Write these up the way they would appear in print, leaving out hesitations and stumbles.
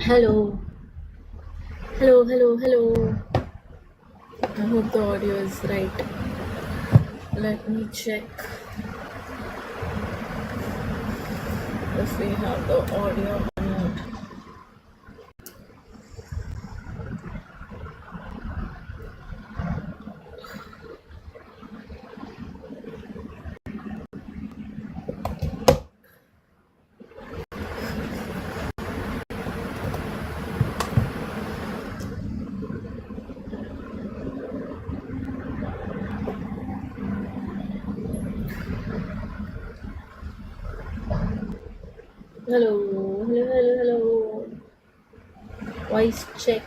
Hello, hello, hello, hello. I hope the audio is right. Let me check if we have the audio or not. Hello, hello, hello, hello. Voice check.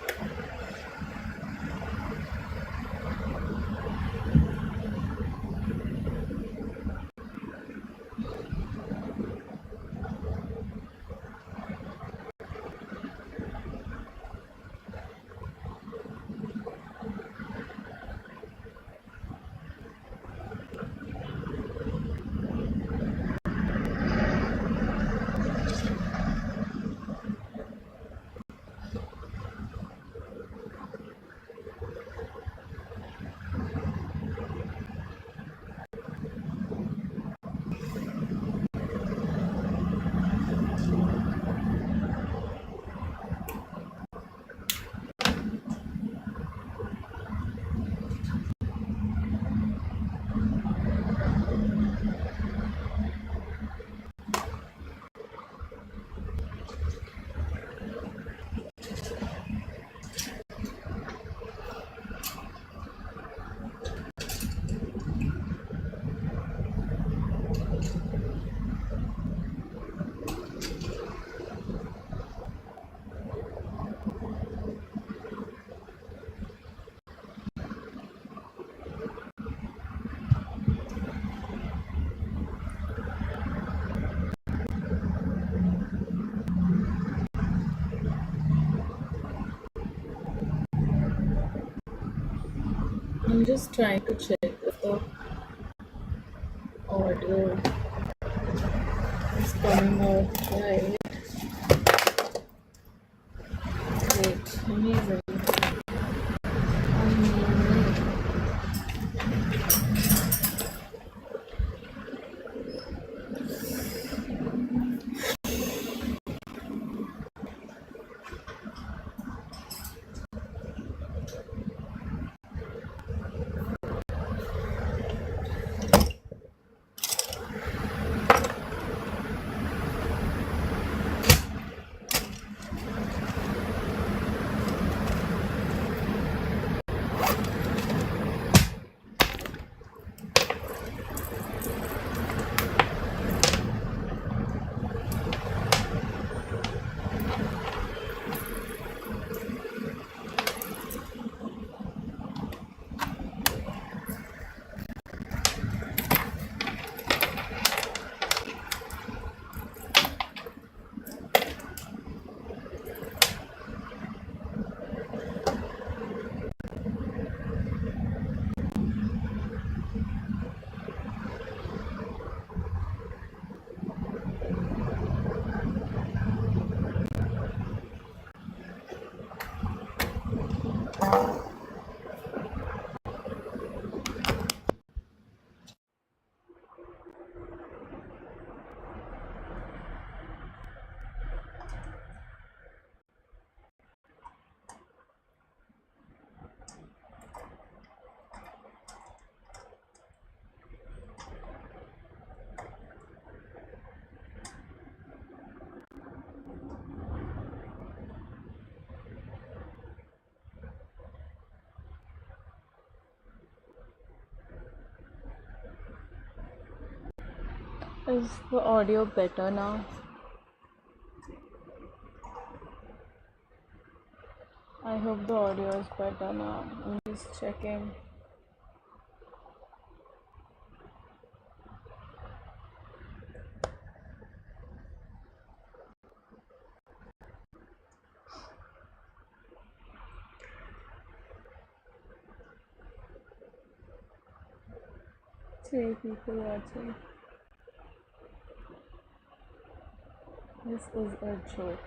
I'm just trying to check if the audio is coming out right. Great, amazing. Is the audio better now? I hope the audio is better now. I'm just checking. Three people watching. This is a joke.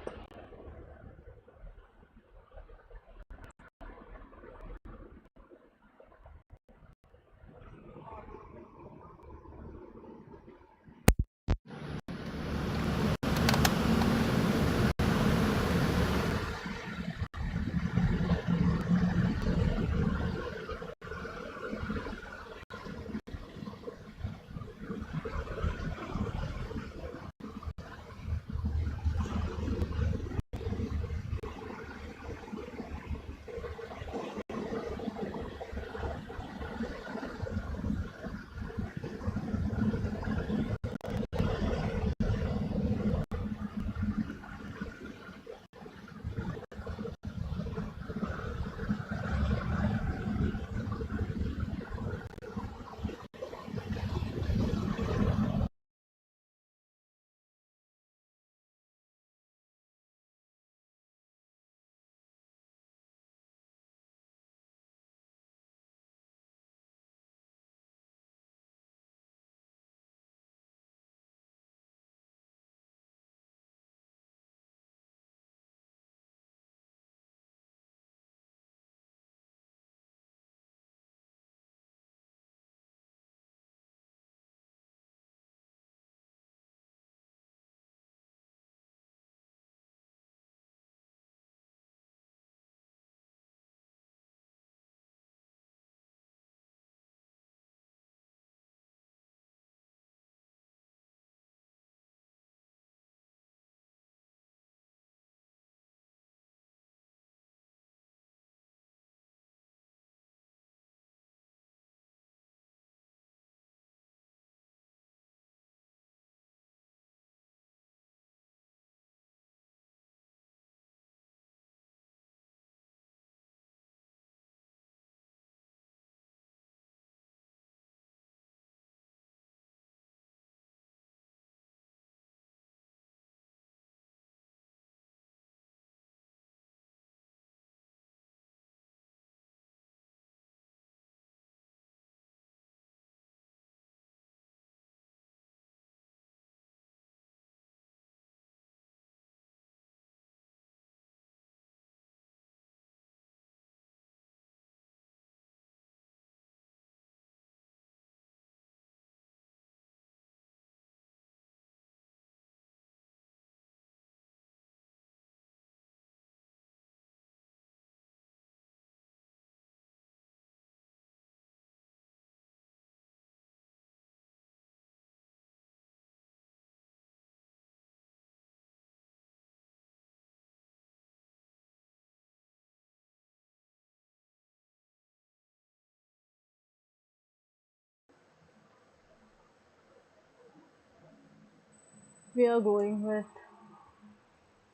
We are going with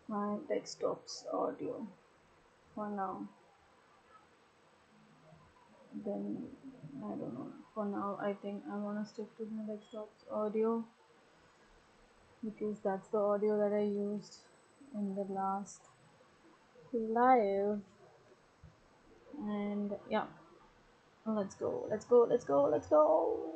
my desktop's audio for now. Then I don't know. For now, I think I want to stick to my desktop's audio because that's the audio that I used in the last live. And yeah, let's go, let's go, let's go, let's go.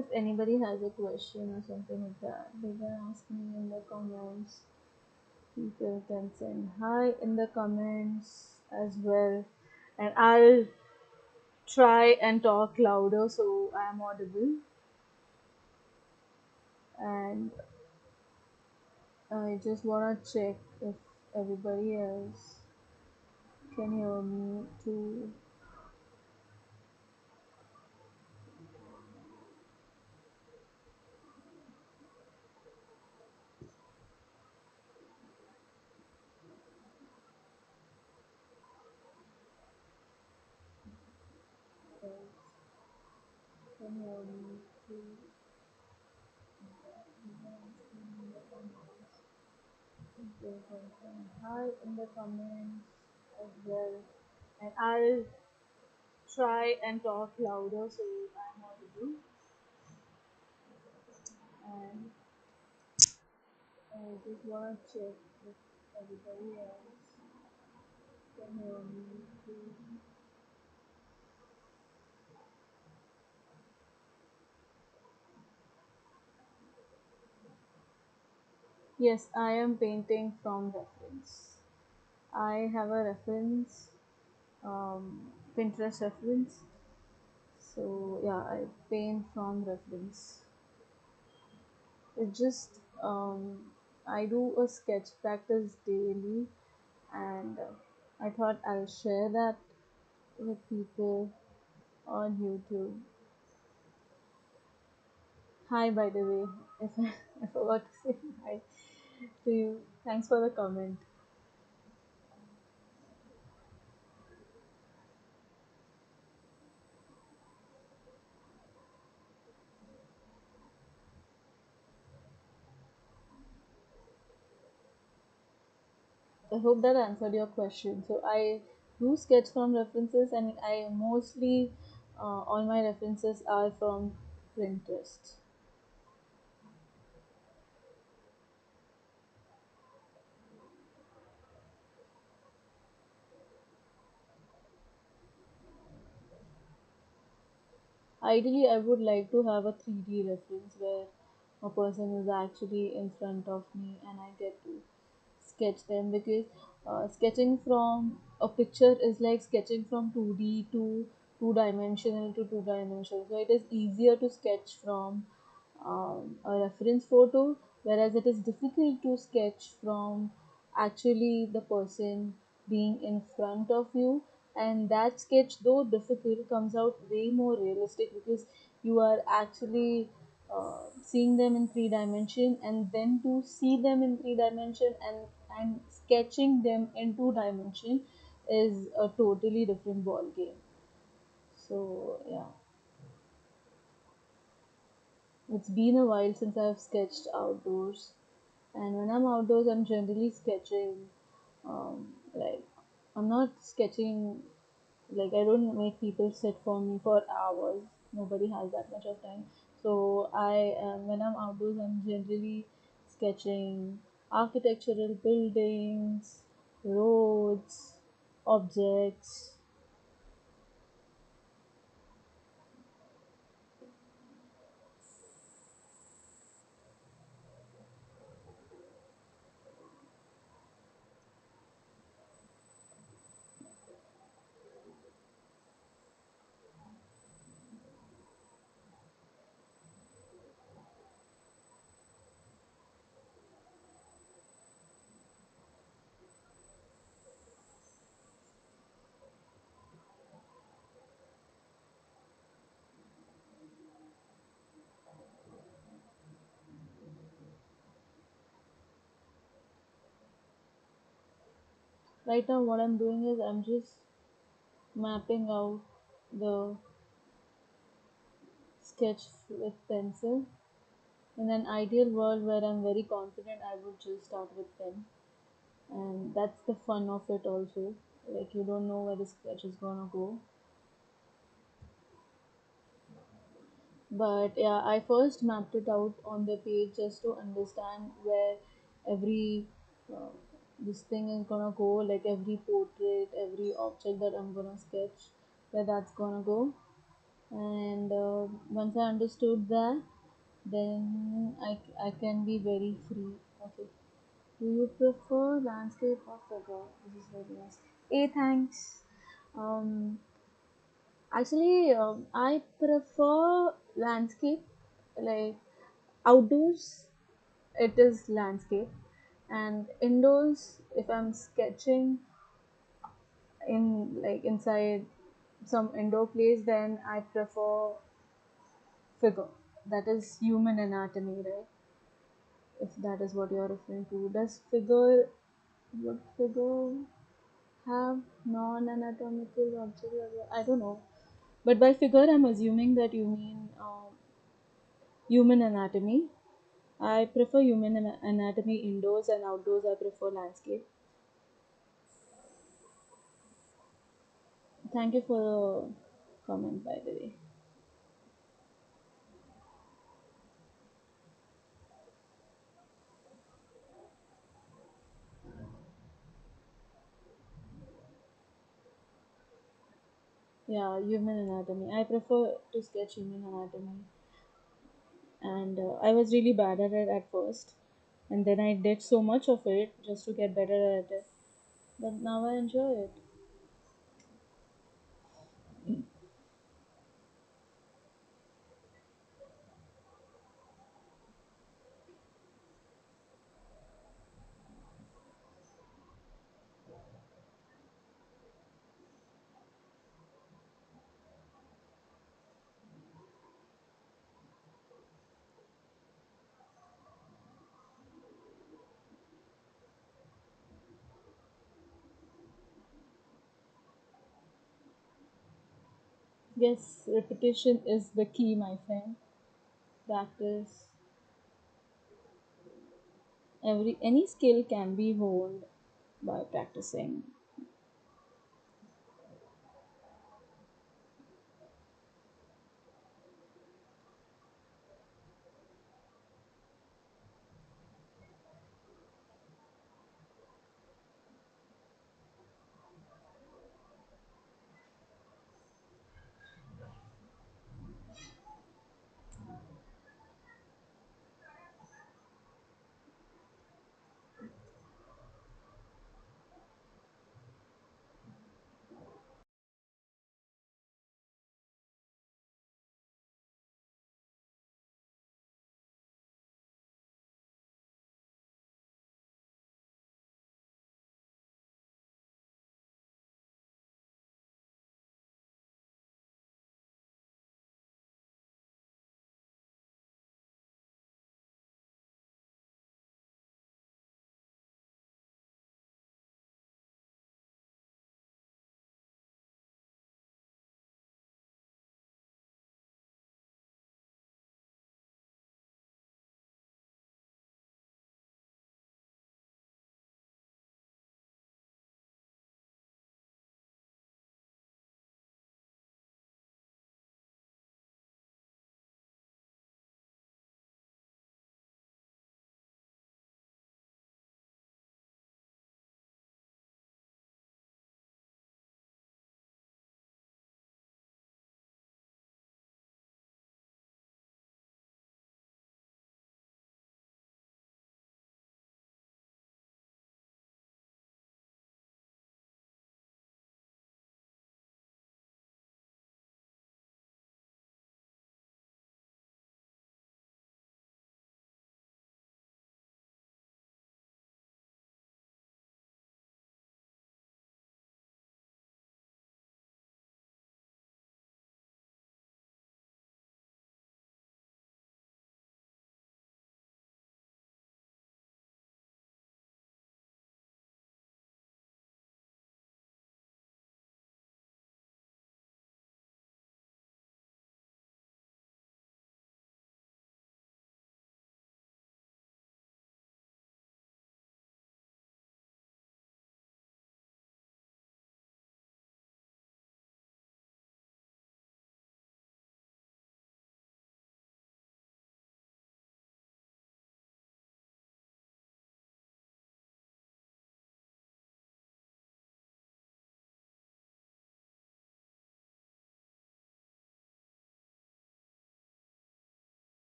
If anybody has a question or something like that, they can ask me in the comments. People can send hi in the comments as well, and I'll try and talk louder so I am audible. And I just wanna check if everybody else can hear me too. Can hear me too. People can send hi in the comments as well, and I'll try and talk louder so I'm audible. And I just wanna check if everybody else can hear me too. Yes, I am painting from reference. I have a reference, Pinterest reference. So yeah, I paint from reference. It's just I do a sketch practice daily, and I thought I'll share that with people on YouTube. Hi, by the way, if I forgot to say hi to you. Thanks for the comment. I hope that answered your question. So I do sketch from references, and I mostly all my references are from Pinterest. Ideally, I would like to have a 3D reference where a person is actually in front of me and I get to sketch them, because sketching from a picture is like sketching from 2D to two dimensional to two dimensional. So it is easier to sketch from a reference photo, whereas it is difficult to sketch from actually the person being in front of you. And that sketch, though difficult, comes out way more realistic because you are actually seeing them in three dimension, and then to see them in three dimension and sketching them in two dimension is a totally different ball game. So yeah, it's been a while since I've sketched outdoors, And when I'm outdoors, I'm generally sketching. Like, I'm not sketching, like, I don't make people sit for me for hours. Nobody has that much of time. So, when I'm outdoors, I'm generally sketching architectural buildings, roads, objects. Right now, what I'm doing is I'm just mapping out the sketch with pencil. In an ideal world where I'm very confident, I would just start with pen, and that's the fun of it also. Like, you don't know where the sketch is gonna go. But yeah, I first mapped it out on the page just to understand where every uh, this thing is gonna go, like every portrait, every object that I'm gonna sketch, where that's gonna go. And once I understood that, then I can be very free. Okay. Do you prefer landscape or figure? This is very nice. Hey, thanks. Um, Actually, I prefer landscape. Like, outdoors, it is landscape, and indoors, if I'm sketching in, like, inside some indoor place, then I prefer figure. That is human anatomy, right? If that is what you're referring to. Would figure have non-anatomical objects? I don't know. But by figure, I'm assuming that you mean human anatomy. I prefer human anatomy indoors, and outdoors I prefer landscape. Thank you for the comment, by the way. Yeah, human anatomy. I prefer to sketch human anatomy, and I was really bad at it at first, and then I did so much of it just to get better at it. But now I enjoy it. Yes, repetition is the key, my friend. Practice. Any skill can be honed by practicing.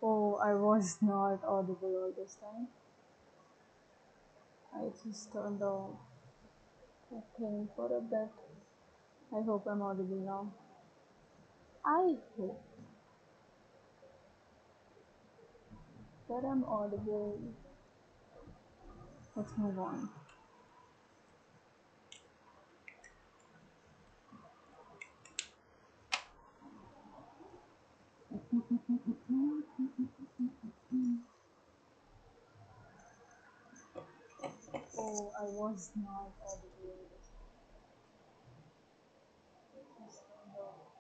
Oh, I was not audible all this time. I just turned off the thing for a bit. I hope I'm audible now. I hope that I'm audible. Let's move on. Oh, I was not audible. Just turned off.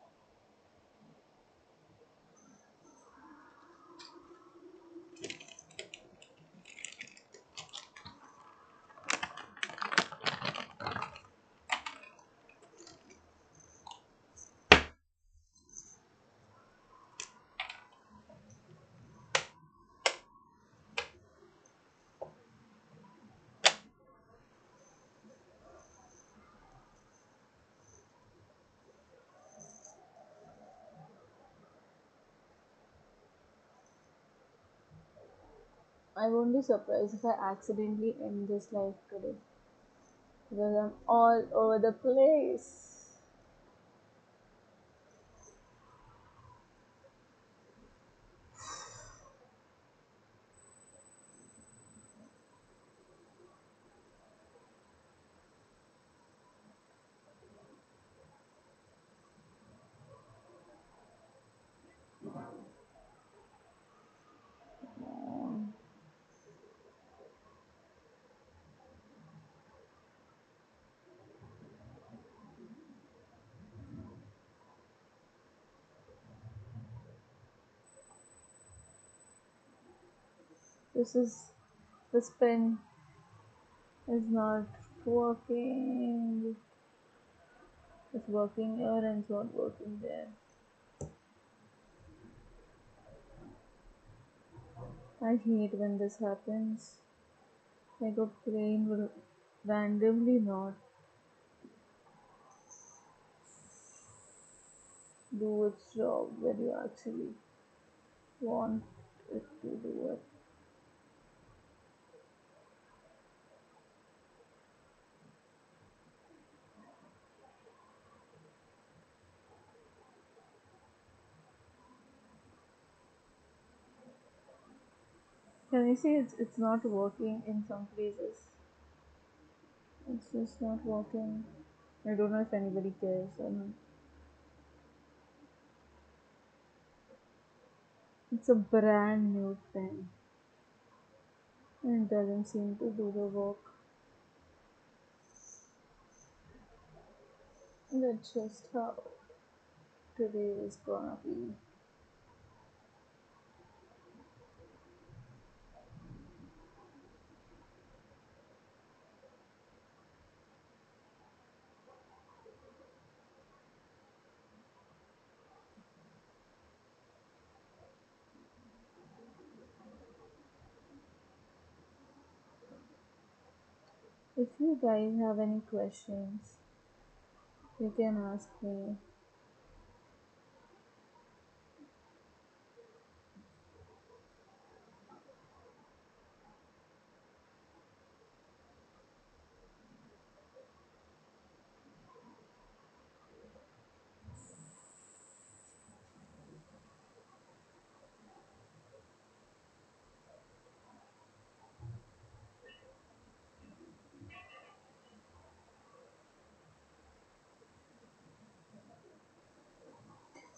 I won't be surprised if I accidentally end this live today because I'm all over the place. Um, this is this pen is not working. It's working here and it's not working there. I hate when this happens. Like a brain will randomly not do its job when you actually want it to do it. Can you see it's not working in some places? It's just not working. I don't know if anybody cares or not. It's a brand new pen and it doesn't seem to do the work. That's just how today is gonna be. If you guys have any questions, you can ask me.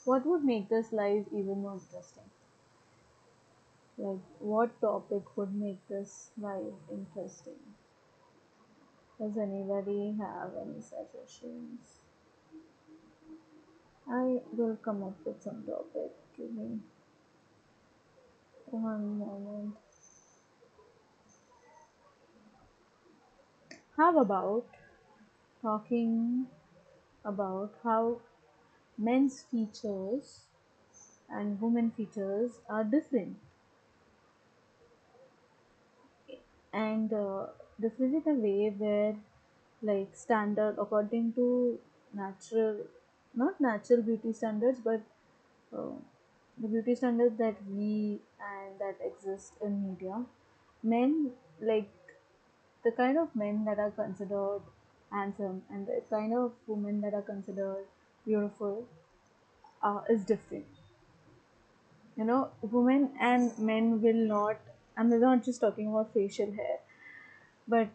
What would make this live even more interesting? Like, what topic would make this live interesting? Does anybody have any suggestions? I will come up with some topic. Give me one moment. How about talking about how men's features and women features are different and different in a way where like standard according to natural not natural beauty standards but uh, the beauty standards that we and that exist in media, men, like the kind of men that are considered handsome and the kind of women that are considered beautiful is different. You know, women and men will not, I'm not just talking about facial hair, but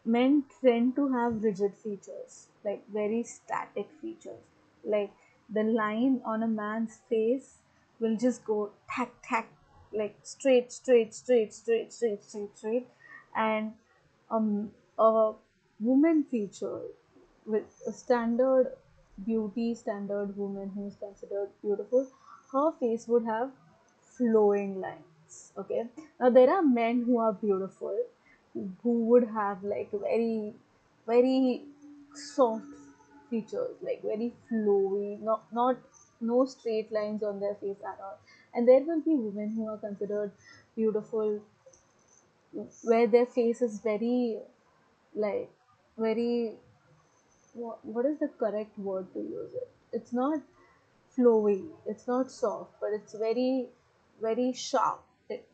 men tend to have rigid features, like very static features. Like the line on a man's face will just go tack tack, like straight, straight, straight, straight, straight, straight, straight, and a woman feature with a standard beauty standard woman who is considered beautiful, her face would have flowing lines. Okay, now there are men who are beautiful who would have like very very soft features, like very flowy, not no straight lines on their face at all. And there will be women who are considered beautiful where their face is very like very, what is the correct word to use it? It's not flowy, it's not soft, but it's very, very sharp.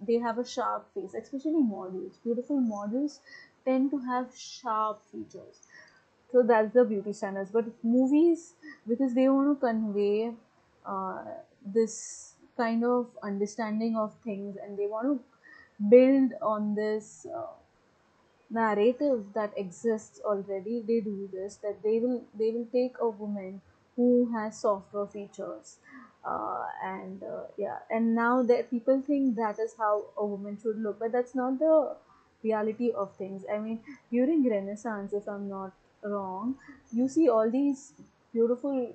They have a sharp face, especially models. Beautiful models tend to have sharp features. So that's the beauty standards. But movies, because they want to convey uh, this kind of understanding of things and they want to build on this narrative that exists already, they do this, that they will take a woman who has softer features, and yeah, and now that people think that is how a woman should look, but that's not the reality of things. I mean, during Renaissance, if I'm not wrong, you see all these beautiful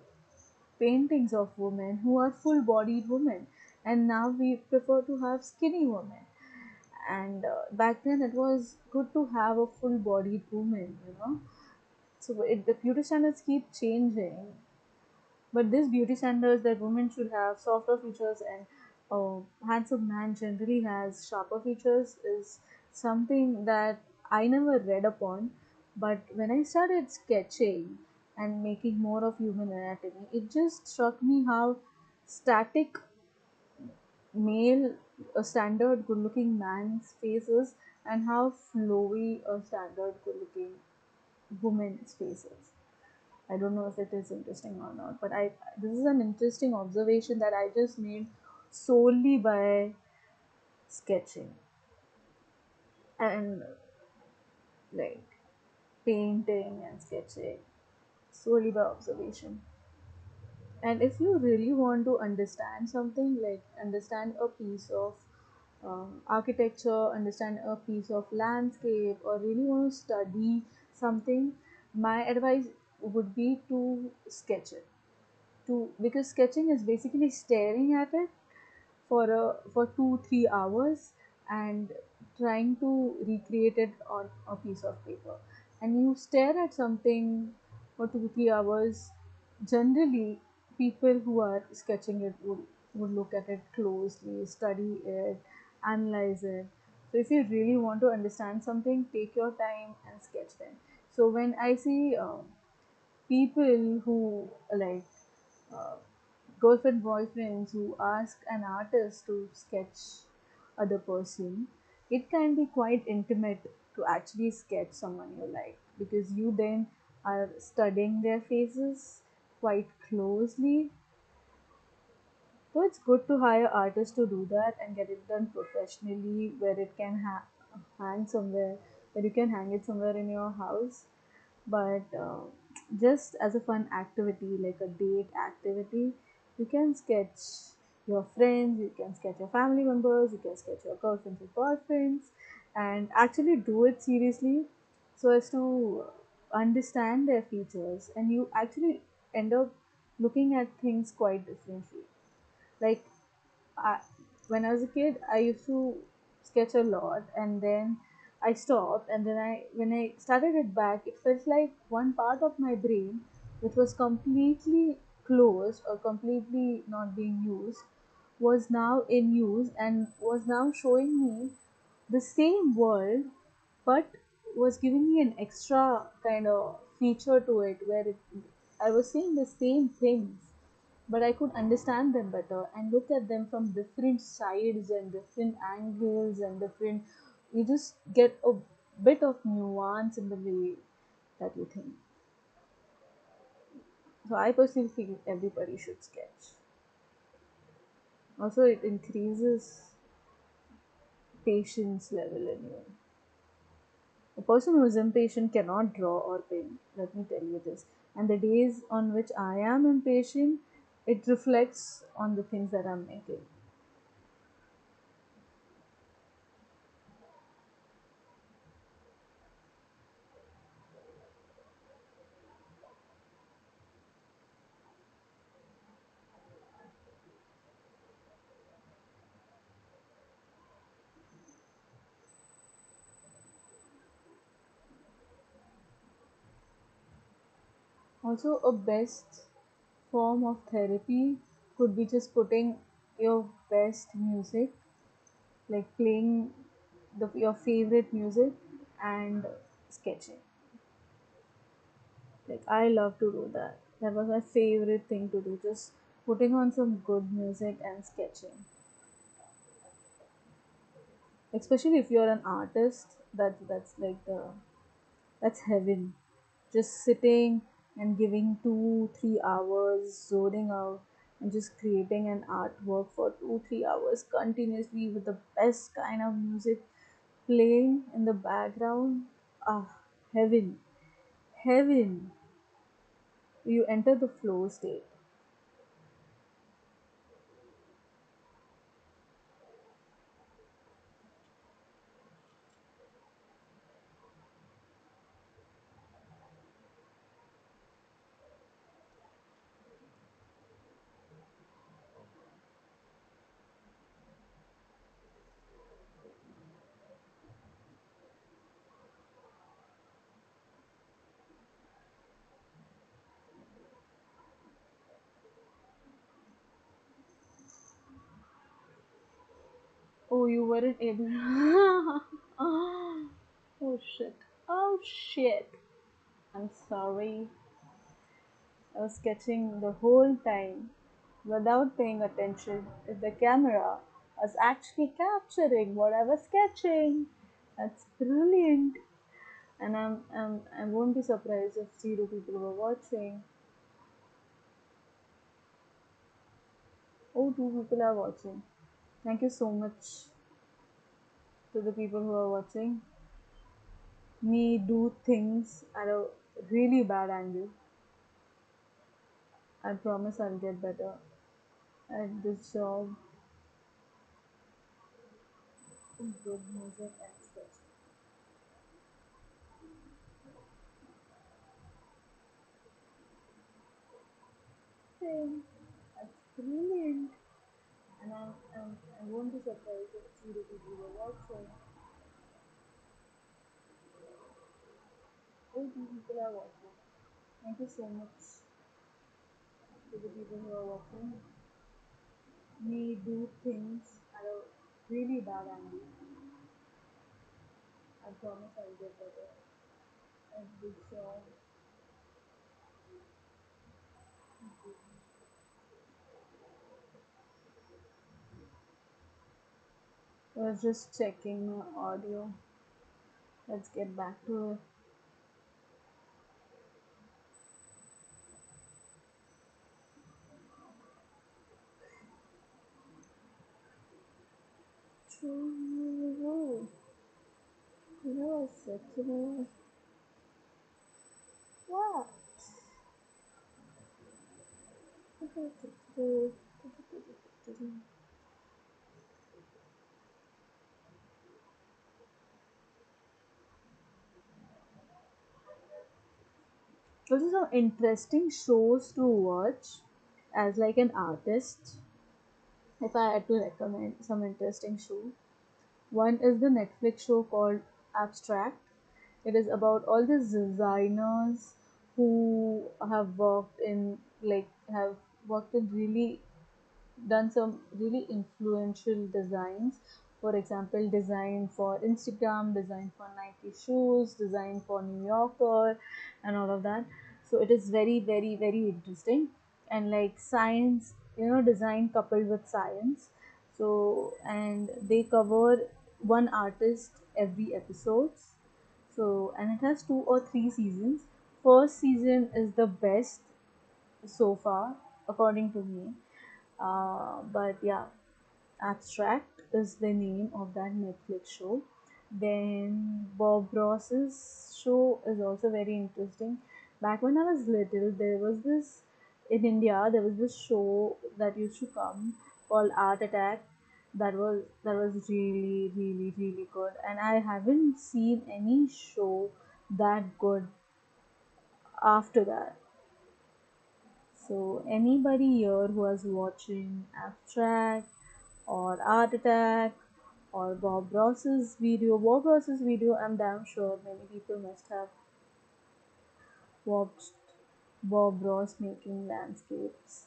paintings of women who are full bodied women, and now we prefer to have skinny women. And back then it was good to have a full bodied woman, you know. So the beauty standards keep changing, but this beauty standards that women should have softer features and a handsome man generally has sharper features is something that I never read upon. But when I started sketching and making more of human anatomy, it just struck me how static male, a standard good looking man's face is, and how flowy a standard good looking woman's face is. I don't know if it is interesting or not, but I this is an interesting observation that I just made solely by sketching and like painting and sketching solely by observation. And if you really want to understand something, like understand a piece of architecture, understand a piece of landscape, or really want to study something, my advice would be to sketch it. To Because sketching is basically staring at it for 2-3 hours and trying to recreate it on a piece of paper. And you stare at something for 2-3 hours. Generally, people who are sketching it would look at it closely, study it, analyze it. So if you really want to understand something, take your time and sketch them. So when I see people who like uh, girlfriend boyfriends who ask an artist to sketch other person, it can be quite intimate to actually sketch someone you like, because you then are studying their faces quite closely. So it's good to hire artists to do that and get it done professionally, where it can hang somewhere, where you can hang it somewhere in your house. But just as a fun activity, like a date activity, you can sketch your friends, you can sketch your family members, you can sketch your girlfriends or boyfriends, and actually do it seriously so as to understand their features, and you actually end up looking at things quite differently. Like I, when I was a kid, I used to sketch a lot, and then I stopped. And then when I started it back, it felt like one part of my brain, which was completely closed or completely not being used, was now in use and was now showing me the same world, but was giving me an extra kind of feature to it, where I was seeing the same things but I could understand them better and look at them from different sides and different angles and different. You just get a bit of nuance in the way that you think. So I personally feel everybody should sketch. Also, it increases patience level in you. A person who is impatient cannot draw or paint. Let me tell you this. And the days on which I am impatient, it reflects on the things that I'm making. Also, a best form of therapy could be just putting your best music, like playing your favorite music and sketching. Like, I love to do that. That was my favorite thing to do, just putting on some good music and sketching. Especially if you're an artist, that's like the that's heaven. Just sitting and giving 2 3 hours zoning out and just creating an artwork for 2 3 hours continuously with the best kind of music playing in the background. Ah, heaven. Heaven. You enter the flow state. Oh, you weren't able. Oh shit. Oh shit. I'm sorry. I was sketching the whole time without paying attention if the camera was actually capturing what I was sketching. That's brilliant. And I won't be surprised if 0 people were watching. Oh, 2 people are watching. Thank you so much to the people who are watching me do things at a really bad angle. I promise I'll get better at this job. Good music and sketching. Hey, that's brilliant. And I won't be surprised if 0 people were watching. Oh, 2 people are watching. Thank you so much to the people who are watching me do things at a really bad angle. I promise I'll get better at this job. I was just checking my audio. Let's get back to it. True. You know, I said to me, what? Those are some interesting shows to watch as like an artist. If I had to recommend some interesting show, one is the Netflix show called Abstract. It is about all these designers who have worked in really done some really influential designs. For example, design for Instagram, design for Nike shoes, design for New Yorker, and all of that. So it is very, very, very interesting. and like science, design coupled with science. So, and they cover one artist every episodes. So, and it has 2 or 3 seasons. First season is the best so far, according to me. But yeah, Abstract is the name of that Netflix show. Then Bob Ross's show is also very interesting. Back when I was little, there was this in India. There was this show that used to come called Art Attack. That was really really good, and I haven't seen any show that good after that. So anybody here who is watching Abstract or Art Attack or Bob Ross's video, I'm damn sure many people must have watched Bob Ross making landscapes.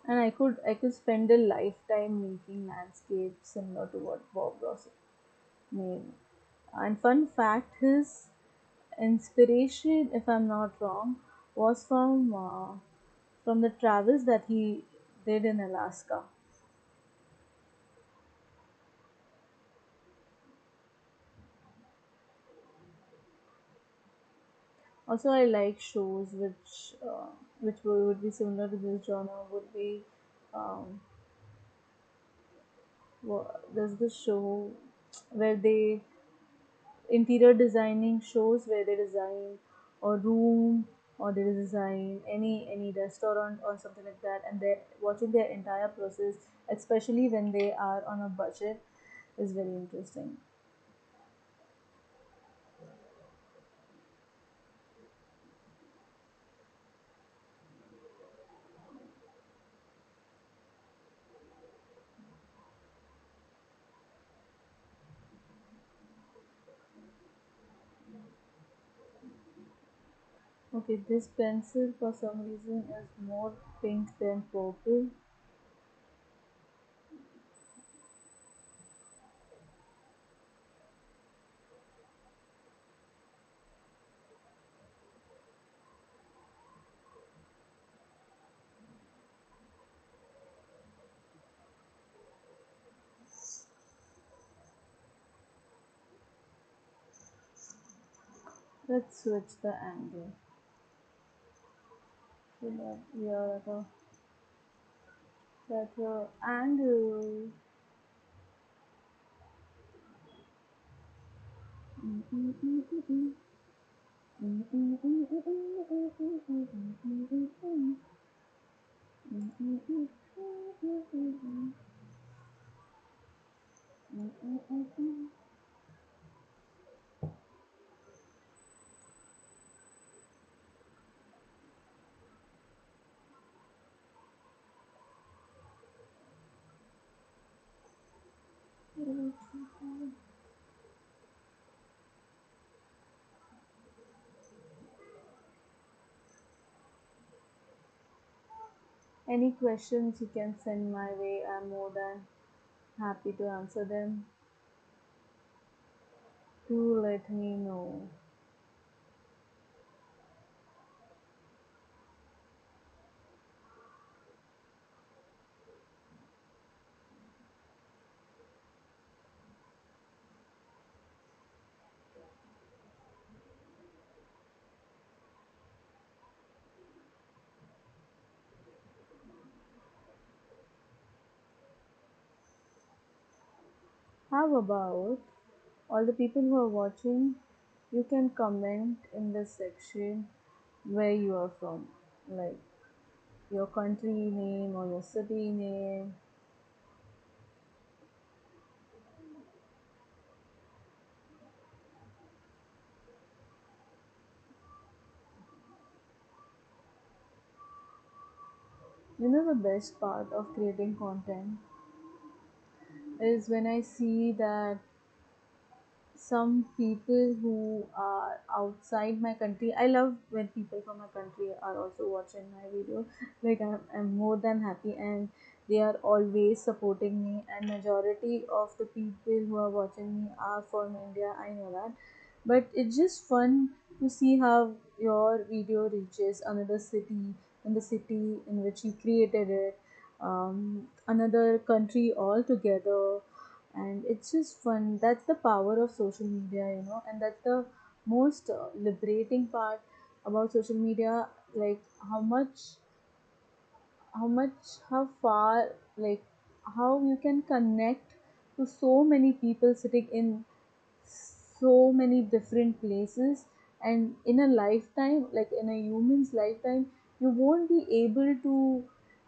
And I could spend a lifetime making landscapes similar to what Bob Ross made. And fun fact, his inspiration, if I'm not wrong, was from the travels that he did in Alaska. Also, I like shows which would be similar to this genre. Would be there's this show where they interior designing shows where they design a room or they design any restaurant or something like that, and they're watching their entire process, especially when they are on a budget, is very interesting. Okay, this pencil for some reason is more pink than purple. Let's switch the angle so that we are at a better angle. Any questions you can send my way, I'm more than happy to answer them. Do let me know. How about all the people who are watching? You can comment in the section where you are from, like your country name or your city name. The best part of creating content is when I see that some people who are outside my country. I love when people from my country are also watching my video. Like I'm more than happy, and they are always supporting me, and majority of the people who are watching me are from India. I know that. but it's just fun to see how your video reaches another city, in the city in which you created it, another country altogether. And it's just fun. That's the power of social media, and that's the most liberating part about social media. Like how far, like how you can connect to so many people sitting in so many different places, and in a lifetime, like in a human's lifetime, you won't be able to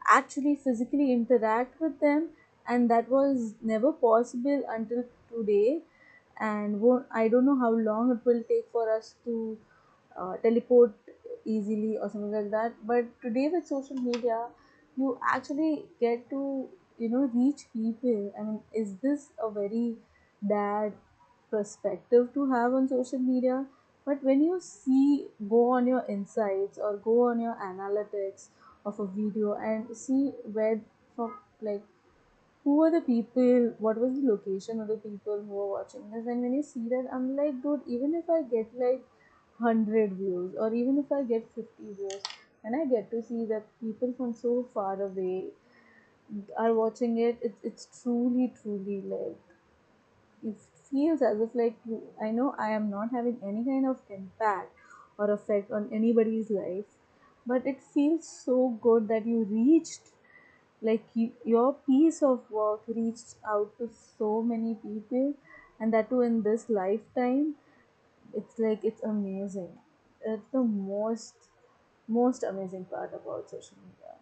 actually physically interact with them, and that was never possible until today. And I don't know how long it will take for us to teleport easily or something like that. But today with social media, you actually get to reach people. I mean, is this a very bad perspective to have on social media? But when you go on your insights or go on your analytics of a video and see where from, like, who are the people, what was the location of the people who are watching this, and when you see that, I'm like, dude, even if I get like 100 views or even if I get 50 views, and I get to see that people from so far away are watching it, it's truly like, it feels as if like I know I am not having any kind of impact or effect on anybody's life, but it feels so good that you reached, like your piece of work reached out to so many people, and that too in this lifetime. It's like, it's amazing. It's the most amazing part about social media,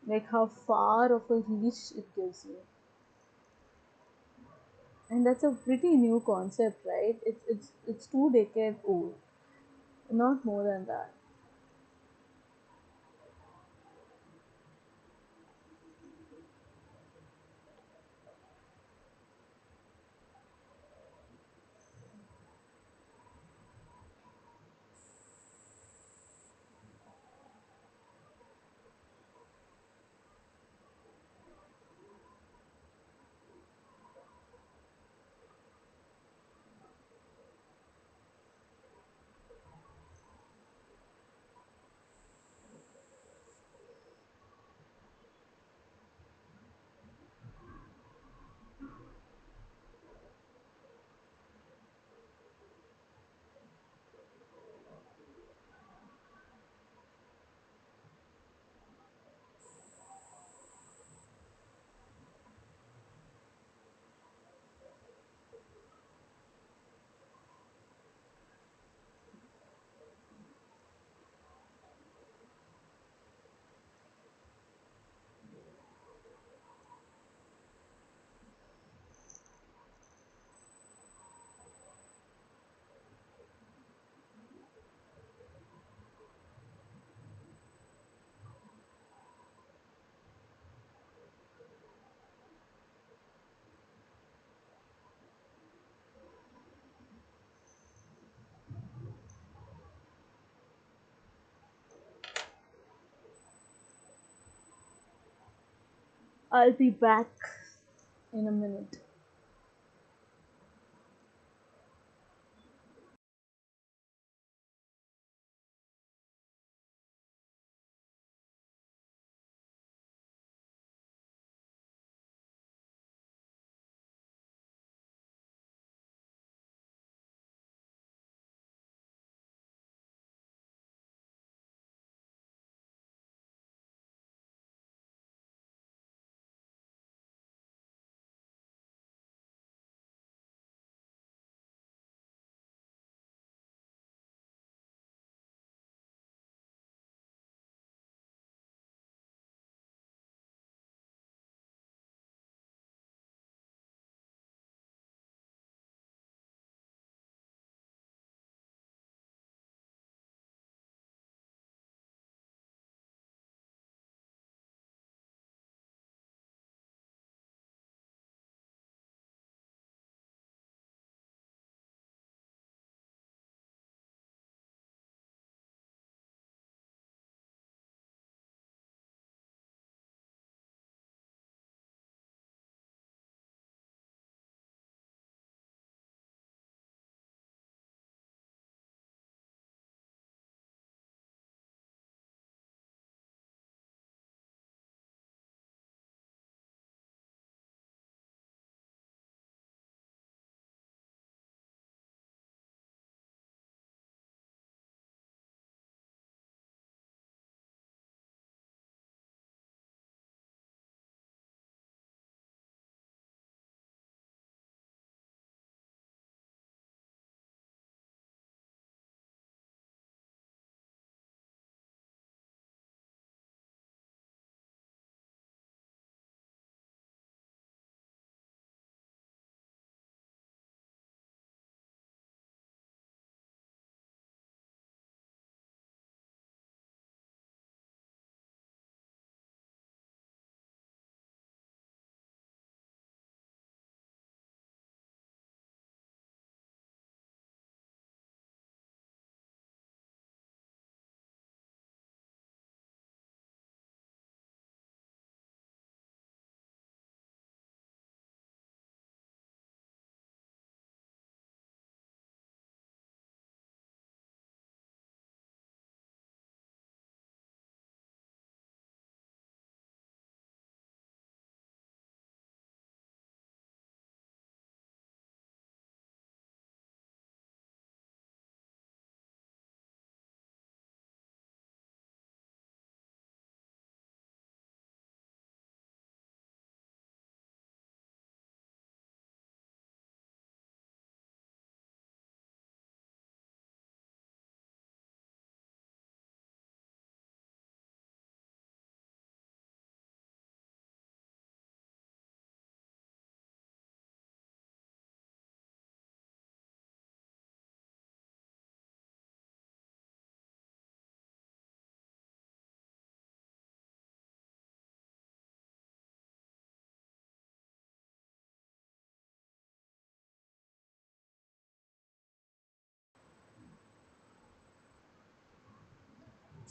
like how far of a reach it gives you. And that's a pretty new concept, right? It's 2 decades old, not more than that. I'll be back in a minute.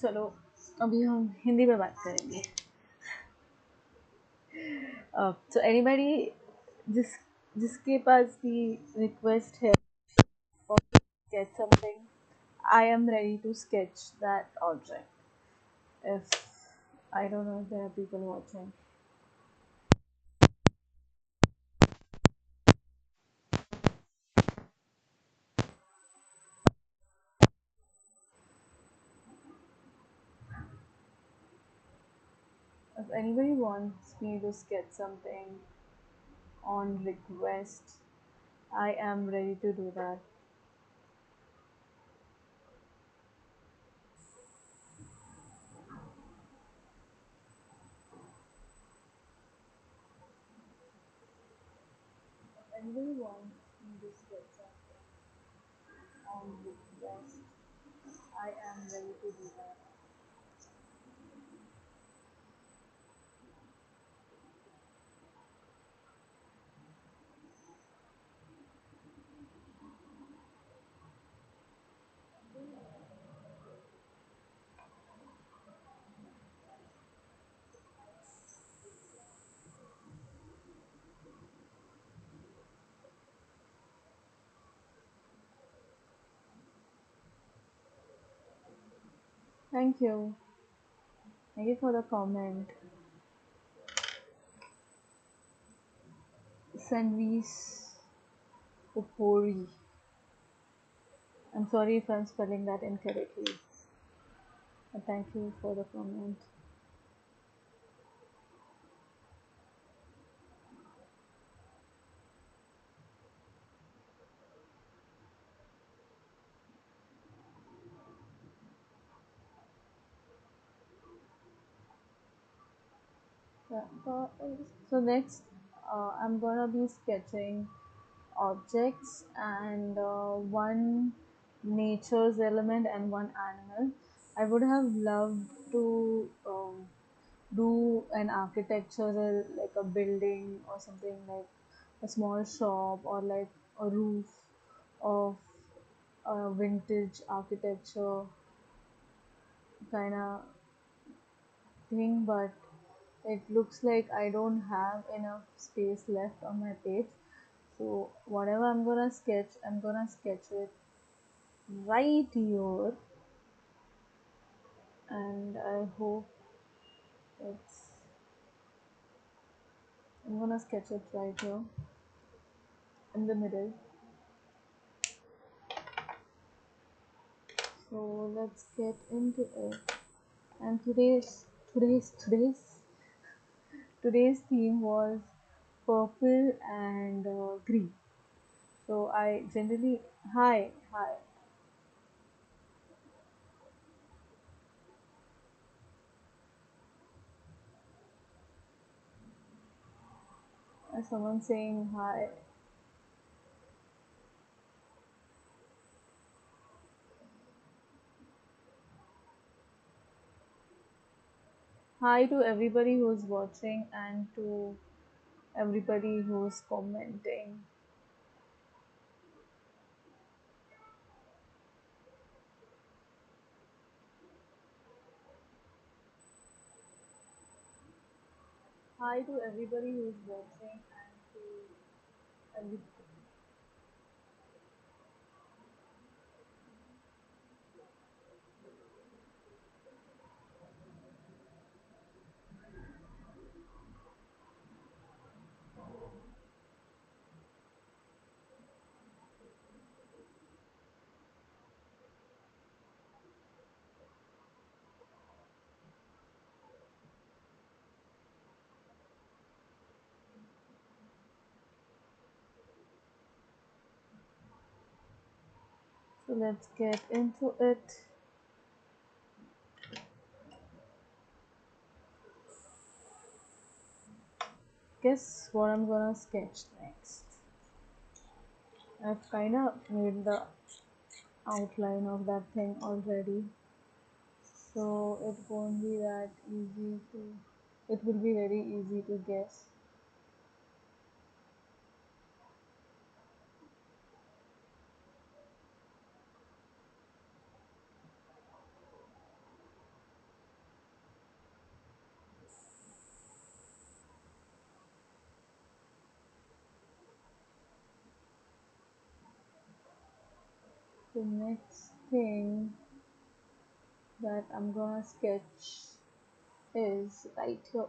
चलो अभी हम हिंदी में बात करेंगे. So anybody जिस जिसके पास भी request है or sketch something, I am ready to sketch that object. If I don't know if there are people watching. If anybody wants me to sketch something on request, I am ready to do that. If anybody wants me to sketch something on request, I am ready to do that. Thank you. Thank you for the comment. Sanvis Upori. I'm sorry if I'm spelling that incorrectly. But thank you for the comment. Yeah, so next, I'm gonna be sketching objects and one nature's element and one animal. I would have loved to do an architecture like a building or something like a small shop or like a roof of a vintage architecture kind of thing, but it looks like I don't have enough space left on my page. So whatever I'm gonna sketch it right here, and I hope it's. I'm gonna sketch it right here in the middle. So let's get into it. And today's theme was purple and green. So I generally hi. Someone saying hi. Hi to everybody who's watching and to everybody who's commenting. Hi to everybody who's watching and to everybody. So let's get into it. Guess what I'm gonna sketch next. I've kind of made the outline of that thing already, so it won't be that easy to. It will be very easy to guess. The next thing that I'm gonna sketch is right here.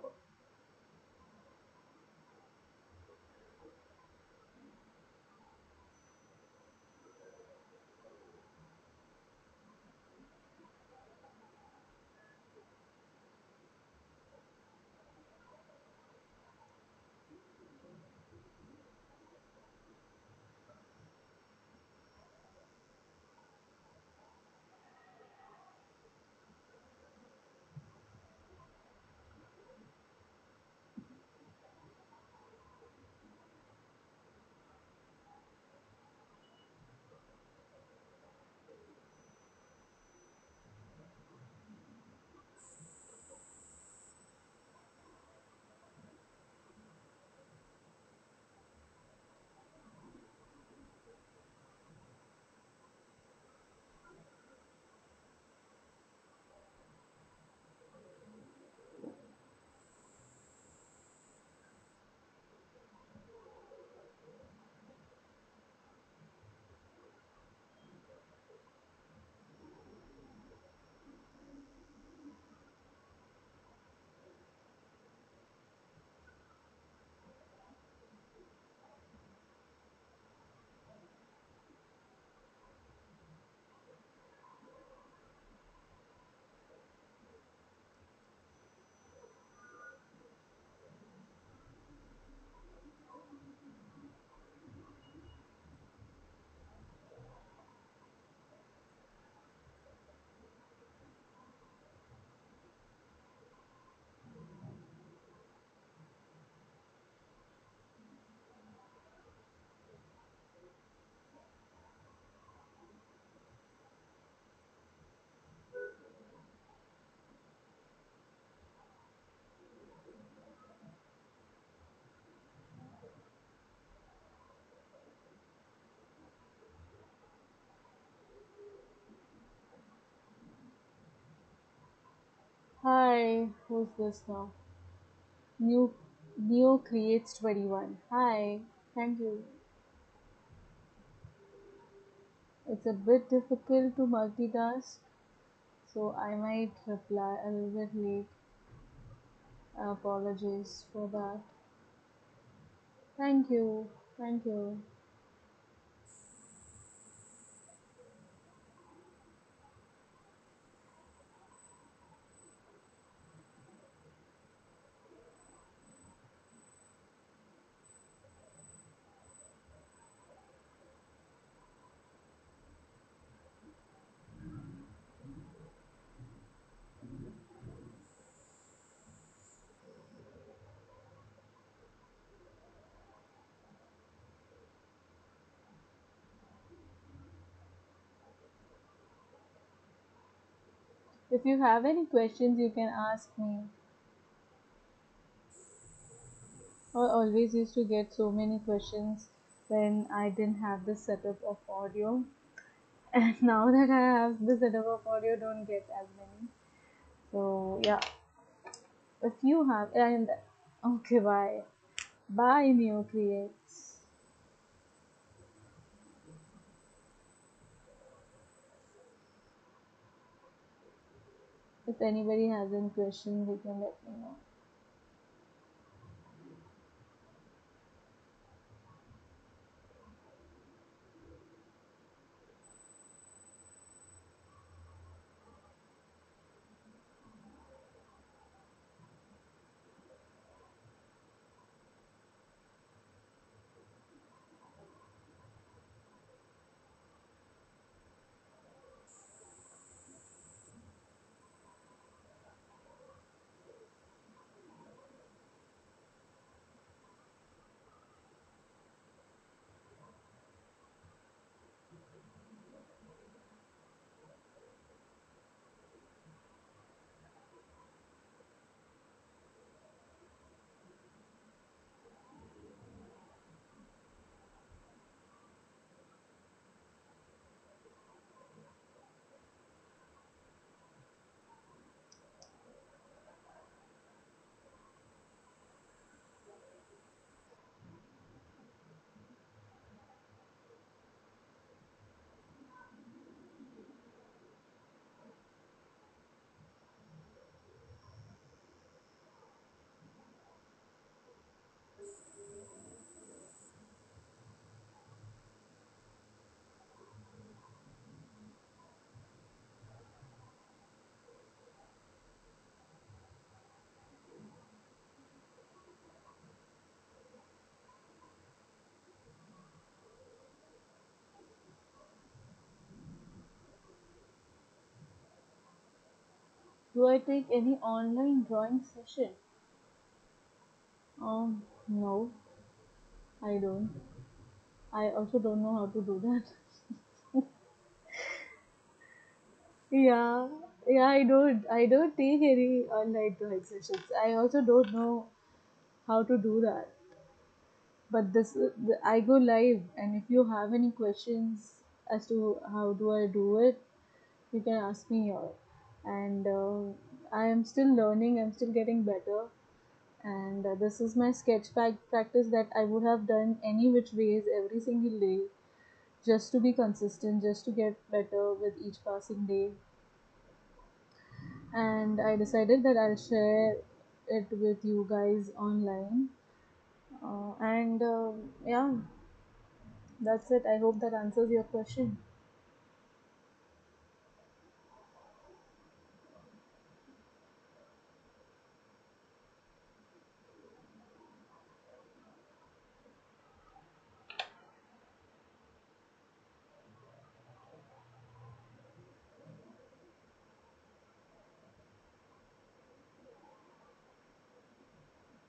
Hi, who's this now? New Neo creates 21. Hi, thank you. It's a bit difficult to multitask, so I might reply a little bit late. I apologize for that. Thank you. Thank you. If you have any questions, you can ask me. I always used to get so many questions when I didn't have the setup of audio, and now that I have the setup of audio, don't get as many. So yeah, if you have and okay, bye, bye, Neo creates. If anybody has any questions, they can let me know. Do I take any online drawing session? No, I don't. I also don't know how to do that. Yeah, yeah, I don't take any online drawing sessions. I also don't know how to do that. But I go live, and if you have any questions as to how do I do it, you can ask me here. And I am still learning. I'm still getting better. And this is my sketch practice that I would have done any which ways every single day, just to be consistent, just to get better with each passing day. And I decided that I'll share it with you guys online. And yeah, that's it. I hope that answers your question.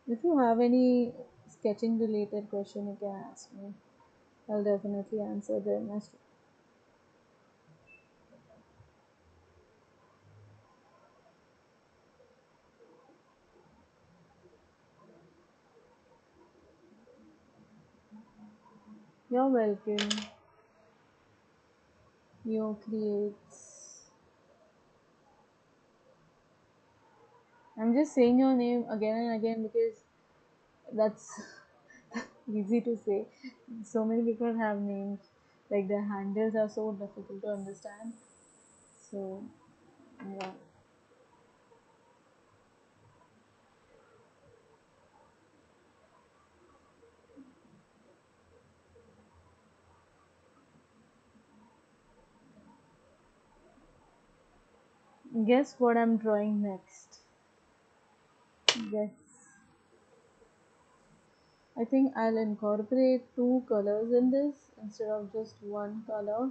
If you have any sketching related question, you can ask me. I'll definitely answer them. You're welcome. You creates. I'm just saying your name again and again because that's easy to say. So many people have names, like their handles are so difficult to understand. So, yeah. Guess what I'm drawing next? Guess. I think I'll incorporate two colors in this instead of just one color.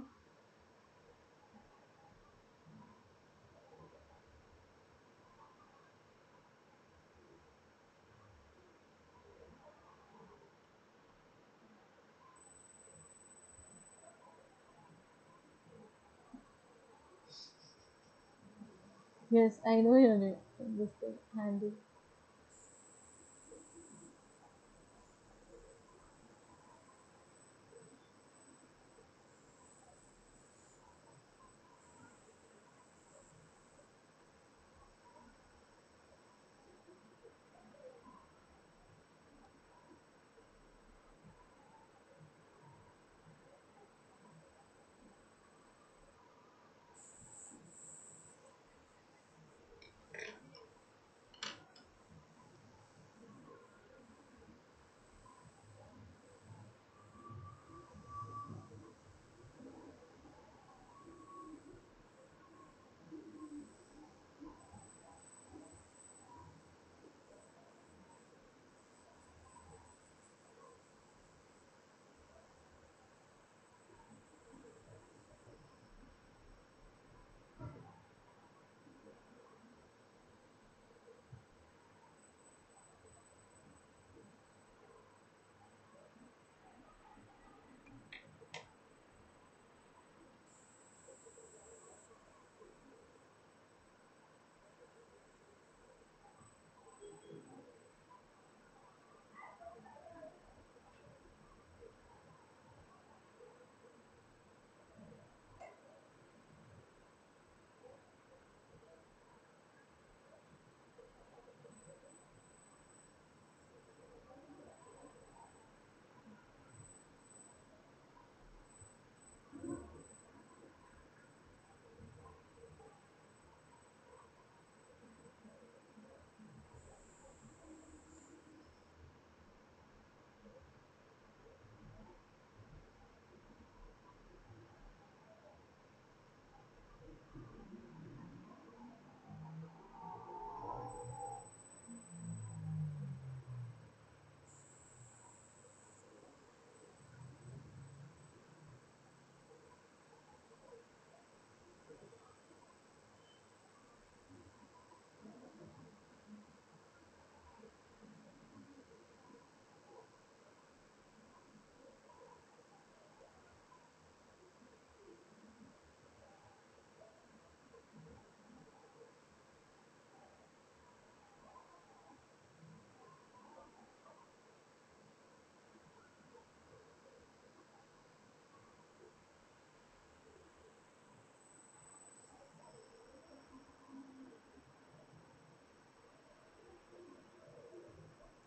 Yes, I know your name. This thing, handy.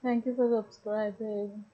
Thank you for subscribing.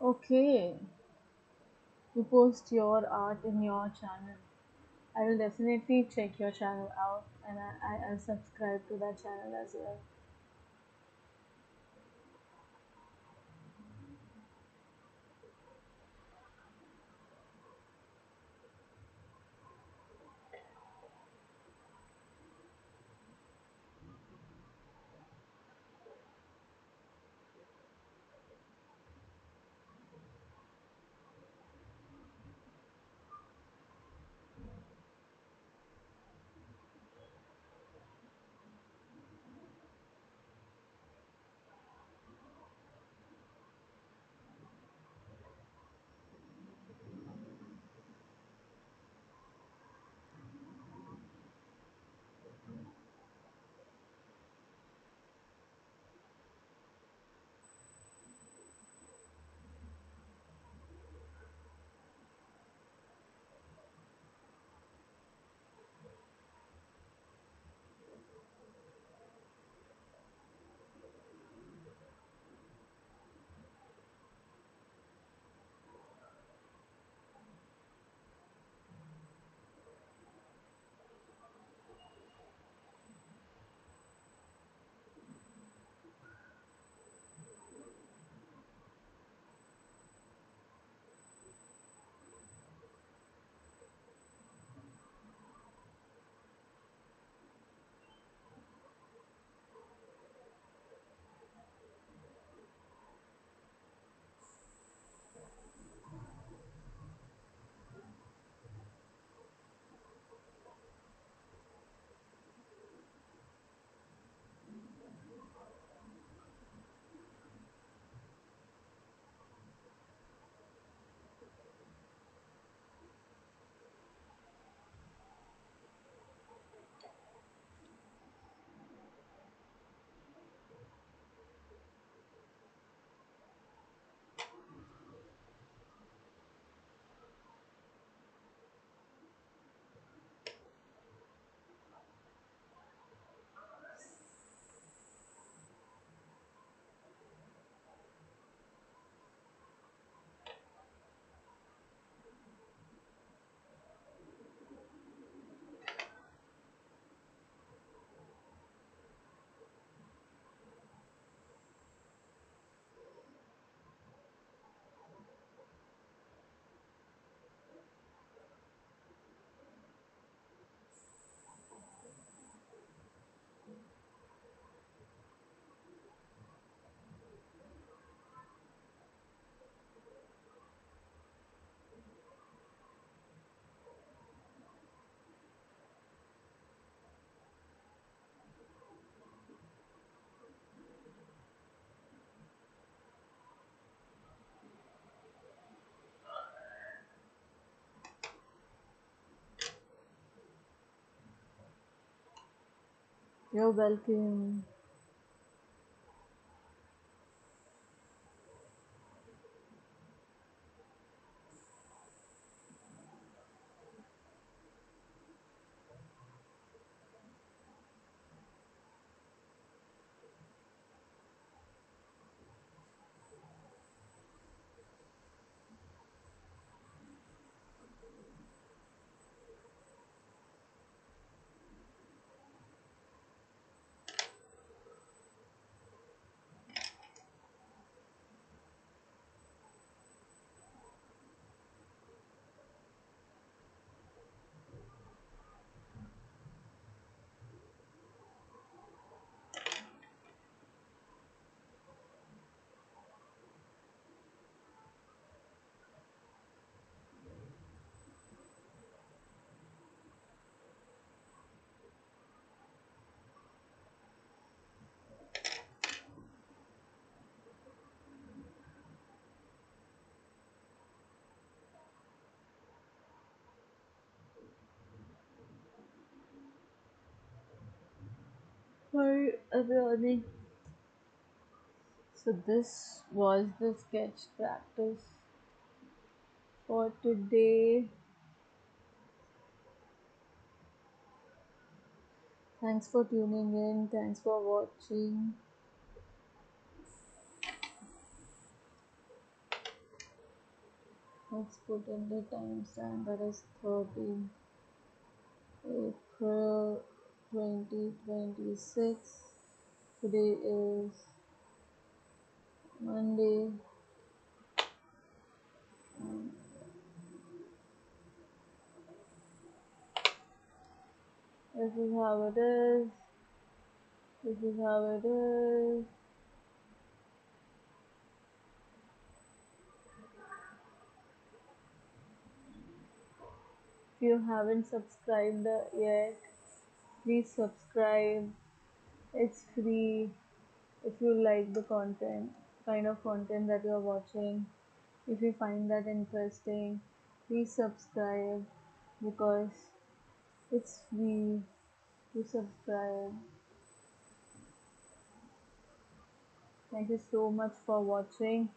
Okay, you post your art in your channel. I will definitely check your channel out and I'll subscribe to that channel as well. You're welcome. Hi everybody. So this was the sketch practice for today. Thanks for tuning in. Thanks for watching. Let's put in the timestamp, that is 13th April 2026. Today is Monday. And this is how it is. This is how it is. If you haven't subscribed yet, please subscribe. It's free. If you like the content, kind of content that you're watching, if you find that interesting, please subscribe because it's free to subscribe. Thank you so much for watching.